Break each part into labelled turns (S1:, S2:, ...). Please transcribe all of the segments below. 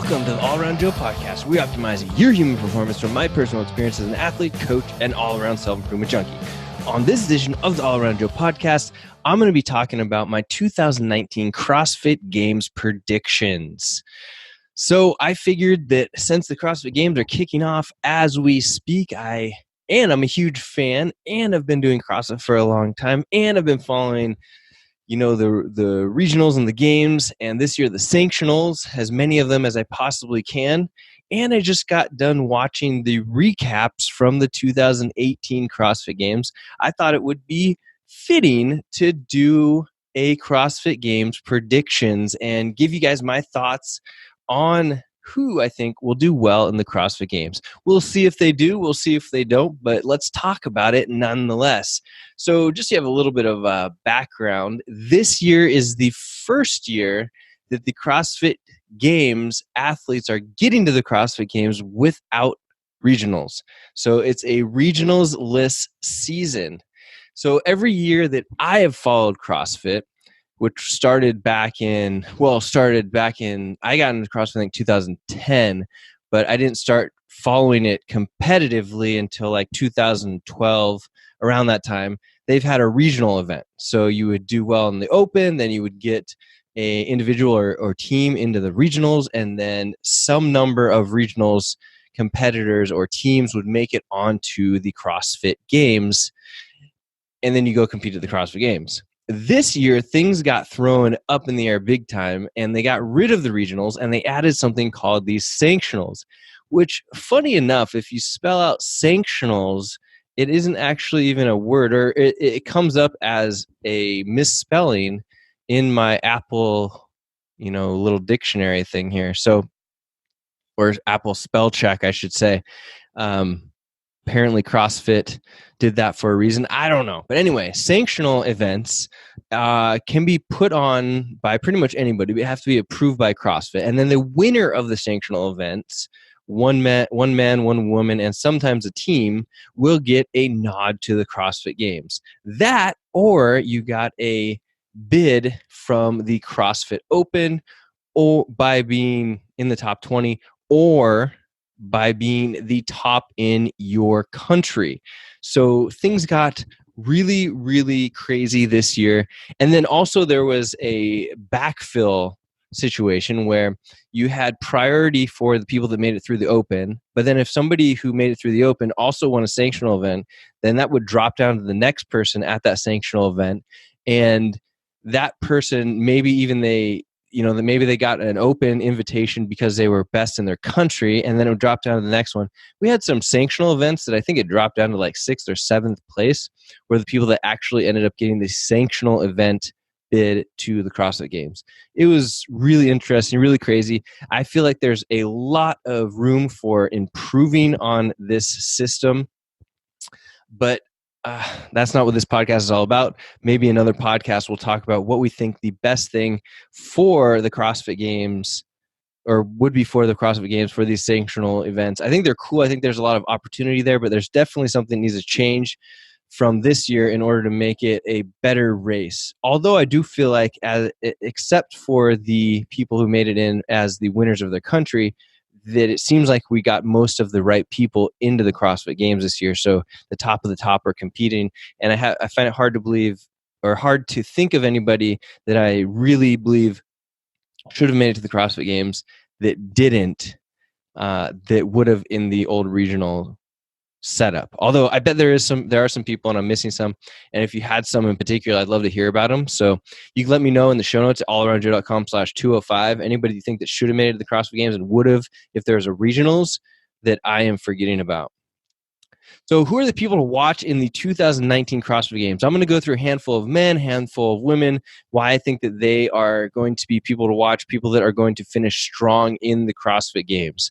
S1: Welcome to the All Around Joe podcast. We optimize your human performance from my personal experience as an athlete, coach, and all-around self-improvement junkie. On this edition of the All Around Joe podcast, I'm going to be talking about my 2019 CrossFit Games predictions. So I figured that since the CrossFit Games are kicking off as we speak, I'm a huge fan, and I've been doing CrossFit for a long time, and I've been following the regionals and the games, and this year the sanctionals, as many of them as I possibly can. And I just got done watching the recaps from the 2018 CrossFit Games. I thought it would be fitting to do a CrossFit Games predictions and give you guys my thoughts on who I think will do well in the CrossFit Games. We'll see if they do, we'll see if they don't, but let's talk about it nonetheless. So just to have a little bit of background, this year is the first year that the CrossFit Games athletes are getting to the CrossFit Games without regionals. So it's a regionals-less season. So every year that I have followed CrossFit, which started back in, I got into CrossFit in 2010, but I didn't start following it competitively until like 2012, around that time. They've had a regional event. So you would do well in the open, then you would get a individual or team into the regionals, and then some number of regionals competitors or teams would make it onto the CrossFit Games, and then you go compete at the CrossFit Games. This year, things got thrown up in the air big time, and they got rid of the regionals, and they added something called the sanctionals, which, funny enough, if you spell out sanctionals, it isn't actually even a word, or it comes up as a misspelling in my Apple, little dictionary thing here. So, or Apple spell check, I should say. Apparently CrossFit did that for a reason. I don't know. But anyway, sanctional events can be put on by pretty much anybody. It has to be approved by CrossFit. And then the winner of the sanctional events, one man, one woman, and sometimes a team, will get a nod to the CrossFit Games. That, or you got a bid from the CrossFit Open, or by being in the top 20, or by being the top in your country. So things got really, really crazy this year. And then also there was a backfill situation where you had priority for the people that made it through the Open. But then if somebody who made it through the Open also won a sanctional event, then that would drop down to the next person at that sanctional event. And that person, maybe they got an open invitation because they were best in their country, and then it would drop down to the next one. We had some sanctional events that I think it dropped down to like 6th or 7th place, where the people that actually ended up getting the sanctional event bid to the CrossFit Games. It was really interesting, really crazy. I feel like there's a lot of room for improving on this system, but that's not what this podcast is all about. Maybe another podcast we'll talk about what we think the best thing for the CrossFit Games, or would be for the CrossFit Games, for these sanctional events. I think they're cool. I think there's a lot of opportunity there, but there's definitely something that needs to change from this year in order to make it a better race. Although I do feel like, except for the people who made it in as the winners of their country, that it seems like we got most of the right people into the CrossFit Games this year. So the top of the top are competing. And I find it hard to believe, or hard to think of anybody that I really believe should have made it to the CrossFit Games that didn't, that would have in the old regional setup. Although I bet there are some people, and I'm missing some. And if you had some in particular, I'd love to hear about them. So you can let me know in the show notes at allaroundjoe.com/205. Anybody you think that should have made it to the CrossFit Games and would have if there's a regionals that I am forgetting about. So who are the people to watch in the 2019 CrossFit Games? I'm going to go through a handful of men, handful of women, why I think that they are going to be people to watch, people that are going to finish strong in the CrossFit Games.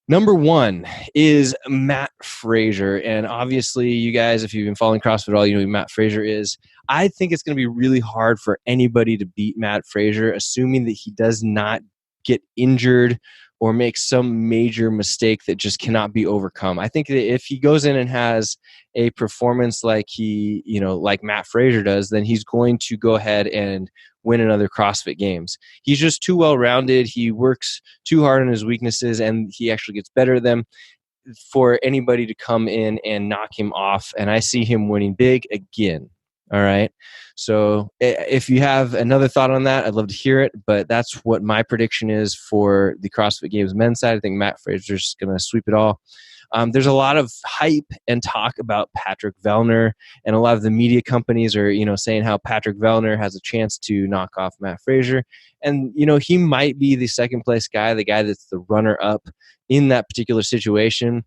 S1: Number one is Matt Fraser. And obviously, you guys, if you've been following CrossFit at all, you know who Matt Fraser is. I think it's going to be really hard for anybody to beat Matt Fraser, assuming that he does not get injured or makes some major mistake that just cannot be overcome. I think that if he goes in and has a performance like like Matt Fraser does, then he's going to go ahead and win another CrossFit Games. He's just too well-rounded. He works too hard on his weaknesses, and he actually gets better at them for anybody to come in and knock him off. And I see him winning big again. All right. So if you have another thought on that, I'd love to hear it. But that's what my prediction is for the CrossFit Games men's side. I think Matt Fraser's going to sweep it all. There's a lot of hype and talk about Patrick Vellner, and a lot of the media companies are, saying how Patrick Vellner has a chance to knock off Matt Fraser. And, he might be the second place guy, the guy that's the runner up in that particular situation.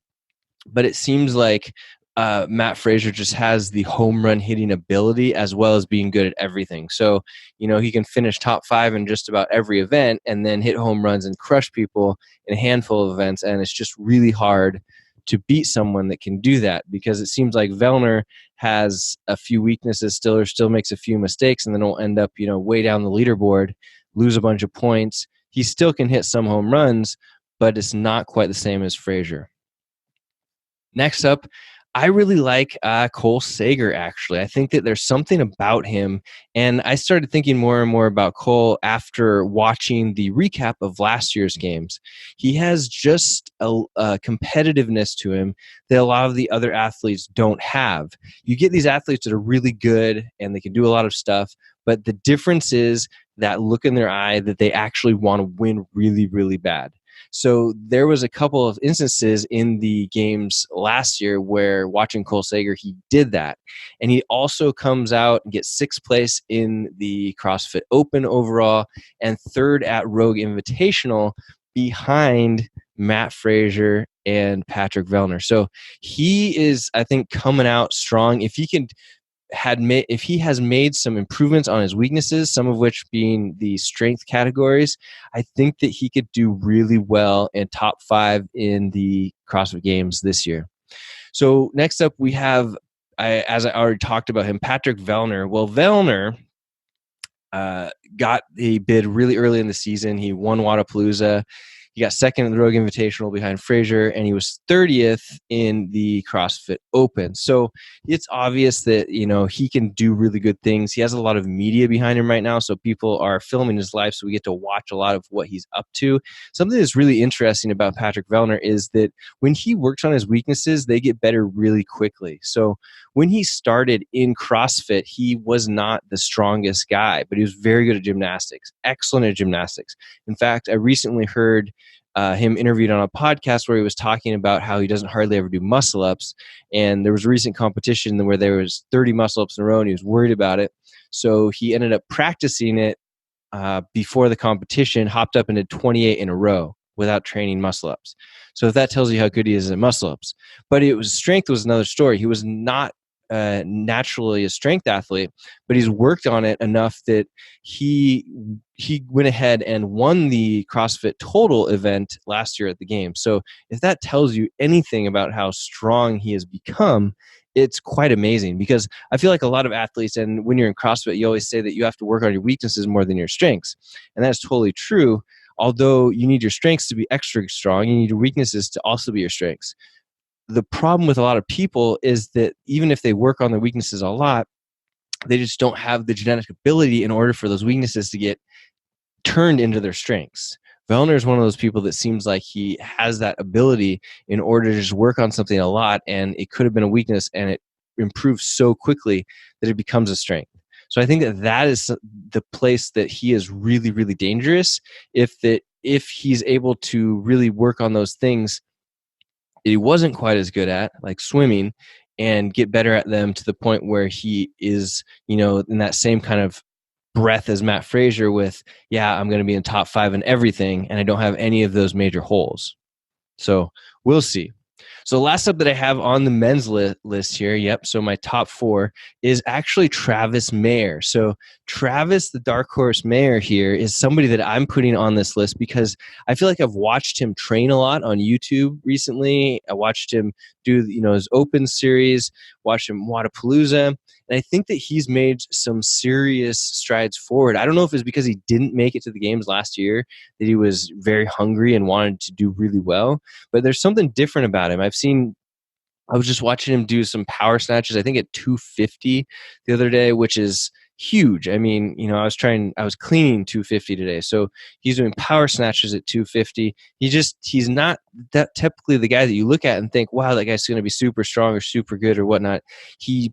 S1: But it seems like Matt Fraser just has the home run hitting ability as well as being good at everything. So, he can finish top 5 in just about every event and then hit home runs and crush people in a handful of events. And it's just really hard to beat someone that can do that, because it seems like Vellner has a few weaknesses still, or still makes a few mistakes, and then will end up, way down the leaderboard, lose a bunch of points. He still can hit some home runs, but it's not quite the same as Fraser. Next up, I really like Cole Sager, actually. I think that there's something about him, and I started thinking more and more about Cole after watching the recap of last year's games. He has just a competitiveness to him that a lot of the other athletes don't have. You get these athletes that are really good, and they can do a lot of stuff, but the difference is that look in their eye that they actually want to win really, really bad. So there was a couple of instances in the games last year where, watching Cole Sager, he did that. And he also comes out and gets 6th place in the CrossFit Open overall and 3rd at Rogue Invitational behind Matt Fraser and Patrick Vellner. So he is, I think, coming out strong. If he has made some improvements on his weaknesses, some of which being the strength categories, I think that he could do really well in top 5 in the CrossFit Games this year. So next up we have, as I already talked about him, Patrick Vellner. Well, Vellner got the bid really early in the season. He won Wodapalooza. He got 2nd in the Rogue Invitational behind Fraser, and he was 30th in the CrossFit Open. So it's obvious that, he can do really good things. He has a lot of media behind him right now, so people are filming his life, so we get to watch a lot of what he's up to. Something that's really interesting about Patrick Vellner is that when he works on his weaknesses, they get better really quickly. So when he started in CrossFit, he was not the strongest guy, but he was very good at gymnastics, excellent at gymnastics. In fact, I recently heard him interviewed on a podcast where he was talking about how he doesn't hardly ever do muscle-ups. And there was a recent competition where there was 30 muscle-ups in a row, and he was worried about it. So he ended up practicing it before the competition, hopped up and did 28 in a row without training muscle-ups. So if that tells you how good he is at muscle-ups. But strength was another story. He was not naturally a strength athlete, but he's worked on it enough that he went ahead and won the CrossFit Total event last year at the game. So if that tells you anything about how strong he has become, it's quite amazing, because I feel like a lot of athletes, and when you're in CrossFit, you always say that you have to work on your weaknesses more than your strengths. And that's totally true. Although you need your strengths to be extra strong, you need your weaknesses to also be your strengths. The problem with a lot of people is that even if they work on their weaknesses a lot, they just don't have the genetic ability in order for those weaknesses to get turned into their strengths. Vellner is one of those people that seems like he has that ability in order to just work on something a lot, and it could have been a weakness, and it improves so quickly that it becomes a strength. So I think that is the place that he is really, really dangerous. If he's able to really work on those things he wasn't quite as good at, like swimming, and get better at them to the point where he is, in that same kind of breath as Matt Fraser with, I'm going to be in top 5 in everything, and I don't have any of those major holes. So we'll see. So last up that I have on the men's list here, so my top 4 is actually Travis Mayer. So Travis, the dark horse Mayer here, is somebody that I'm putting on this list because I feel like I've watched him train a lot on YouTube recently. I watched him do his open series watched him Wadapalooza, and I think that he's made some serious strides forward. I don't know if it's because he didn't make it to the games last year, that he was very hungry and wanted to do really well, but there's something different about him. I was just watching him do some power snatches, I think at 250 the other day, which is huge. I mean, I was cleaning 250 today. So he's doing power snatches at 250. He's not that typically the guy that you look at and think, wow, that guy's going to be super strong or super good or whatnot.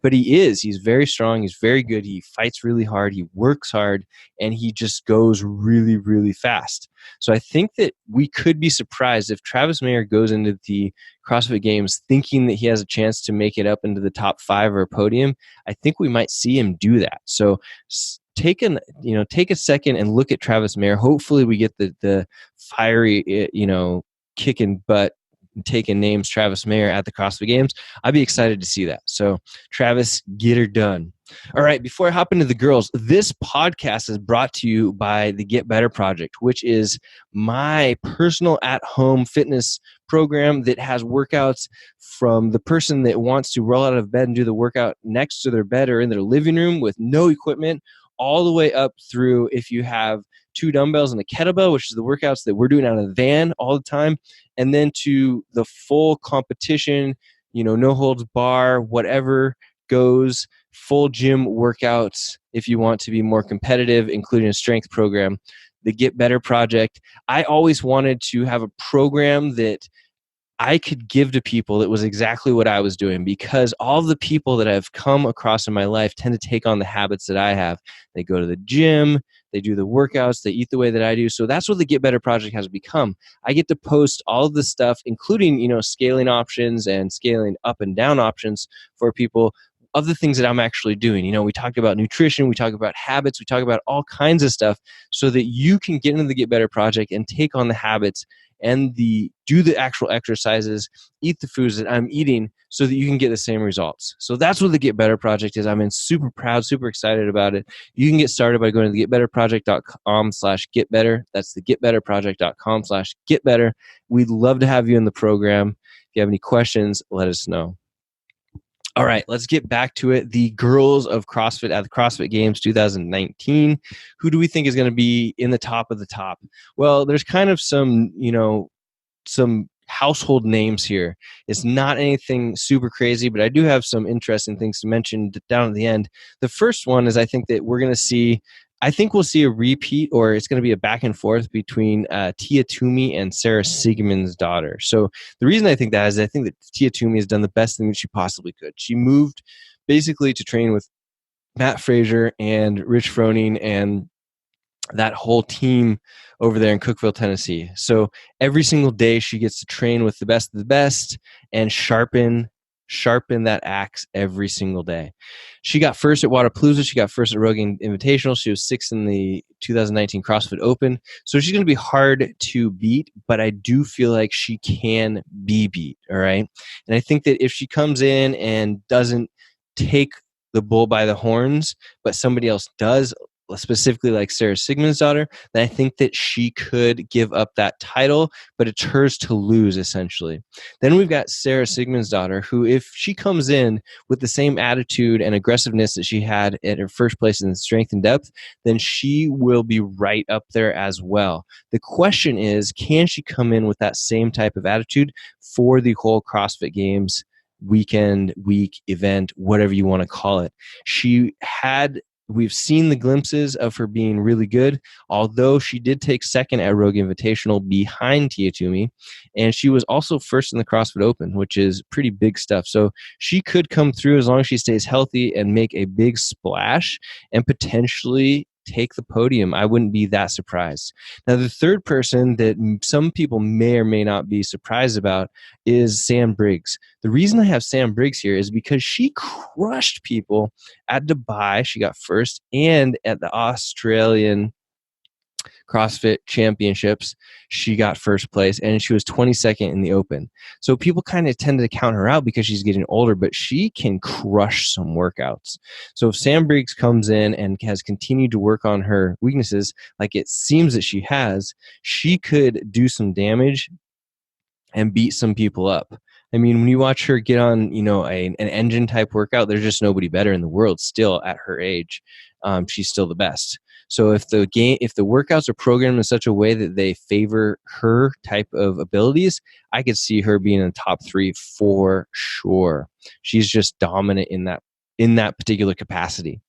S1: But he is. He's very strong. He's very good. He fights really hard. He works hard, and he just goes really, really fast. So I think that we could be surprised if Travis Mayer goes into the CrossFit Games thinking that he has a chance to make it up into the top 5 or a podium. I think we might see him do that. So take a second and look at Travis Mayer. Hopefully we get the fiery, kicking butt, taking names Travis Mayer at the CrossFit Games. I'd be excited to see that. So Travis, get her done. All right, before I hop into the girls, this podcast is brought to you by the Get Better Project, which is my personal at-home fitness program that has workouts from the person that wants to roll out of bed and do the workout next to their bed or in their living room with no equipment, all the way up through if you have 2 dumbbells and a kettlebell, which is the workouts that we're doing out of the van all the time, and then to the full competition, no holds bar, whatever goes, full gym workouts if you want to be more competitive, including a strength program. The Get Better Project. I always wanted to have a program that I could give to people that was exactly what I was doing, because all the people that I've come across in my life tend to take on the habits that I have. They go to the gym, they do the workouts, they eat the way that I do. So that's what the Get Better Project has become. I get to post all of the stuff, including, scaling options and scaling up and down options for people of the things that I'm actually doing. We talked about nutrition, we talk about habits, we talk about all kinds of stuff so that you can get into the Get Better Project and take on the habits and do the actual exercises, eat the foods that I'm eating so that you can get the same results. So that's what the Get Better Project is. I'm super proud, super excited about it. You can get started by going to thegetbetterproject.com/getbetter. That's thegetbetterproject.com/getbetter. We'd love to have you in the program. If you have any questions, let us know. All right, let's get back to it. The girls of CrossFit at the CrossFit Games 2019. Who do we think is going to be in the top of the top? Well, there's kind of some household names here. It's not anything super crazy, but I do have some interesting things to mention down at the end. The first one is I think we'll see a repeat, or it's going to be a back and forth between Tia Toomey and Sarah Sigmund's daughter. So the reason I think that is I think that Tia Toomey has done the best thing that she possibly could. She moved basically to train with Matt Fraser and Rich Froning and that whole team over there in Cookeville, Tennessee. So every single day she gets to train with the best of the best and sharpen that axe every single day. She got first at Wadapalooza. She got first at Rogan Invitational. She was 6th in the 2019 CrossFit Open. So she's going to be hard to beat, but I do feel like she can be beat, all right? And I think that if she comes in and doesn't take the bull by the horns, but somebody else does, specifically like Sarah Sigmund's daughter, then I think that she could give up that title, but it's hers to lose, essentially. Then we've got Sarah Sigmund's daughter, who, if she comes in with the same attitude and aggressiveness that she had at her first place in the strength and depth, then she will be right up there as well. The question is, can she come in with that same type of attitude for the whole CrossFit Games weekend, week, event, whatever you want to call it? We've seen the glimpses of her being really good, although she did take 2nd at Rogue Invitational behind Tia Toomey, and she was also 1st in the CrossFit Open, which is pretty big stuff. So she could come through as long as she stays healthy and make a big splash and potentially take the podium. I wouldn't be that surprised. Now, the third person that some people may or may not be surprised about is Sam Briggs. The reason I have Sam Briggs here is because she crushed people at Dubai. She got first, and at the Australian CrossFit Championships, she got first place, and she was 22nd in the Open. So people kind of tend to count her out because she's getting older, but she can crush some workouts. So if Sam Briggs comes in and has continued to work on her weaknesses, like it seems that she has, she could do some damage and beat some people up. I mean, when you watch her get on, an engine type workout, there's just nobody better in the world still at her age. She's still the best. So if the workouts are programmed in such a way that they favor her type of abilities, I could see her being in the top 3 for sure. She's just dominant in that particular capacity.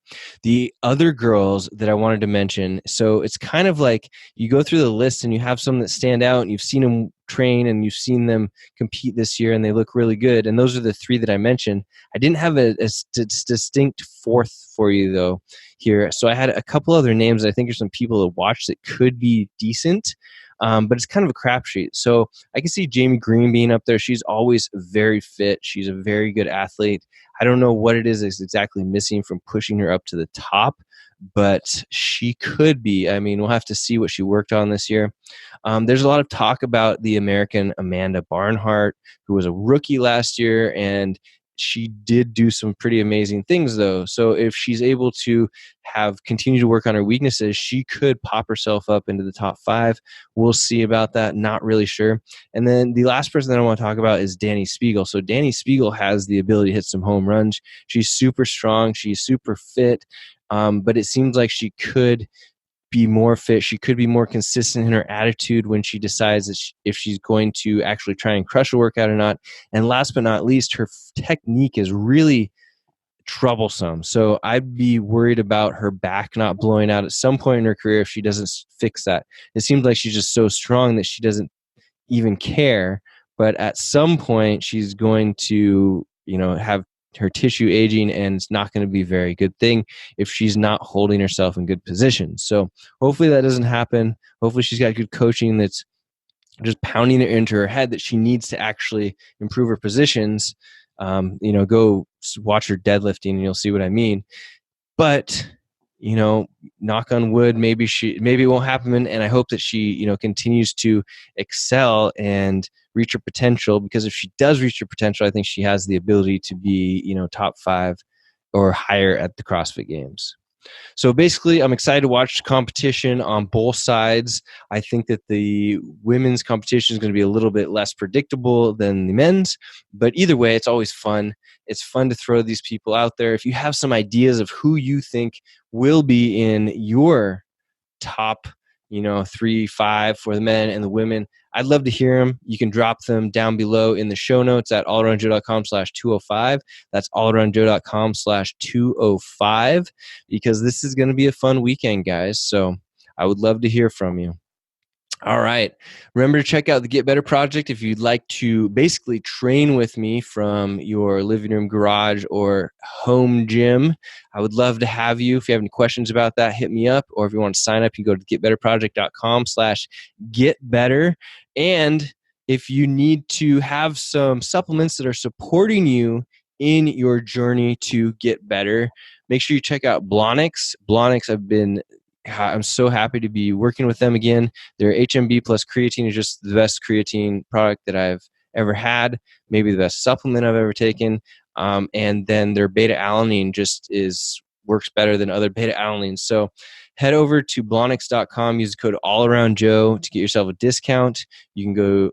S1: The other girls that I wanted to mention, so it's kind of like you go through the list and you have some that stand out and you've seen them train and you've seen them compete this year and they look really good. And those are the 3 that I mentioned. I didn't have a distinct 4th for you though here. So I had a couple other names that I think are some people to watch that could be decent. But it's kind of a crapshoot. So I can see Jamie Green being up there. She's always very fit. She's a very good athlete. I don't know what it is that's exactly missing from pushing her up to the top, but she could be. I mean, we'll have to see what she worked on this year. There's a lot of talk about the American Amanda Barnhart, who was a rookie last year, and she did do some pretty amazing things though. So if she's able to continue to work on her weaknesses, she could pop herself up into the top 5. We'll see about that. Not really sure. And then the last person that I want to talk about is Danny Spiegel. So Danny Spiegel has the ability to hit some home runs. She's super strong. She's super fit. But it seems like she could be more fit. She could be more consistent in her attitude when she decides that if she's going to actually try and crush a workout or not. And last but not least, her technique is really troublesome. So I'd be worried about her back not blowing out at some point in her career if she doesn't fix that. It seems like she's just so strong that she doesn't even care. But at some point, she's going to, have her tissue aging, and it's not going to be a very good thing if she's not holding herself in good position. So hopefully that doesn't happen. Hopefully she's got good coaching that's just pounding it into her head that she needs to actually improve her positions. Go watch her deadlifting and you'll see what I mean. But, knock on wood, maybe it won't happen. And I hope that she, continues to excel and reach her potential, because if she does reach her potential, I think she has the ability to be, top 5 or higher at the CrossFit Games. So basically, I'm excited to watch competition on both sides. I think that the women's competition is going to be a little bit less predictable than the men's, but either way, it's always fun. It's fun to throw these people out there. If you have some ideas of who you think will be in your top, 3, 5 for the men and the women, I'd love to hear them. You can drop them down below in the show notes at allaroundjoe.com/205. That's allaroundjoe.com/205, because this is going to be a fun weekend, guys. So I would love to hear from you. All right. Remember to check out the Get Better Project if you'd like to basically train with me from your living room, garage, or home gym. I would love to have you. If you have any questions about that, hit me up. Or if you want to sign up, you can go to getbetterproject.com/getbetter. And if you need to have some supplements that are supporting you in your journey to get better, make sure you check out Blonix. Blonix, I'm so happy to be working with them again. Their HMB plus creatine is just the best creatine product that I've ever had, maybe the best supplement I've ever taken. And then their beta-alanine just works better than other beta-alanines. So head over to blonix.com, use the code allaroundjoe to get yourself a discount. You can go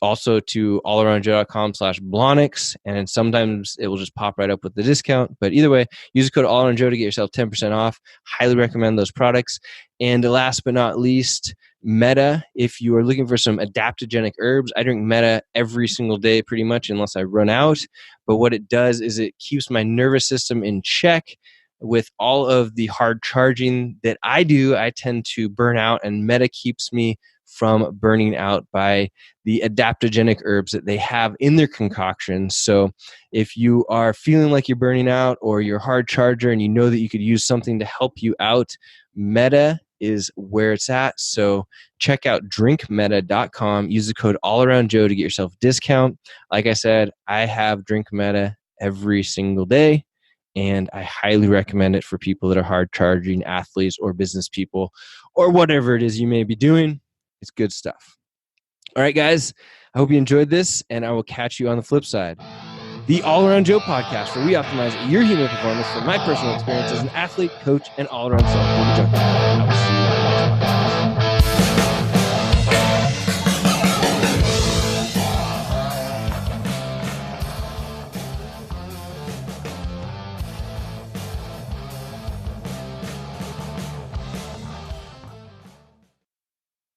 S1: also to allaroundjoe.com/blonix, and sometimes it will just pop right up with the discount. But either way, use the code allaroundjoe to get yourself 10% off. Highly recommend those products. And last but not least, Meta. If you are looking for some adaptogenic herbs, I drink Meta every single day pretty much, unless I run out. But what it does is it keeps my nervous system in check. With all of the hard charging that I do, I tend to burn out, and Meta keeps me from burning out by the adaptogenic herbs that they have in their concoctions. So if you are feeling like you're burning out, or you're a hard charger and you know that you could use something to help you out, Meta is where it's at. So check out drinkmeta.com. Use the code allaroundjoe to get yourself a discount. Like I said, I have Drink Meta every single day, and I highly recommend it for people that are hard charging, athletes or business people, or whatever it is you may be doing. It's good stuff. All right, guys, I hope you enjoyed this, and I will catch you on the flip side. The All Around Joe podcast, where we optimize your human performance from my personal experience as an athlete, coach, and all-around self-improvement junkie. I will see you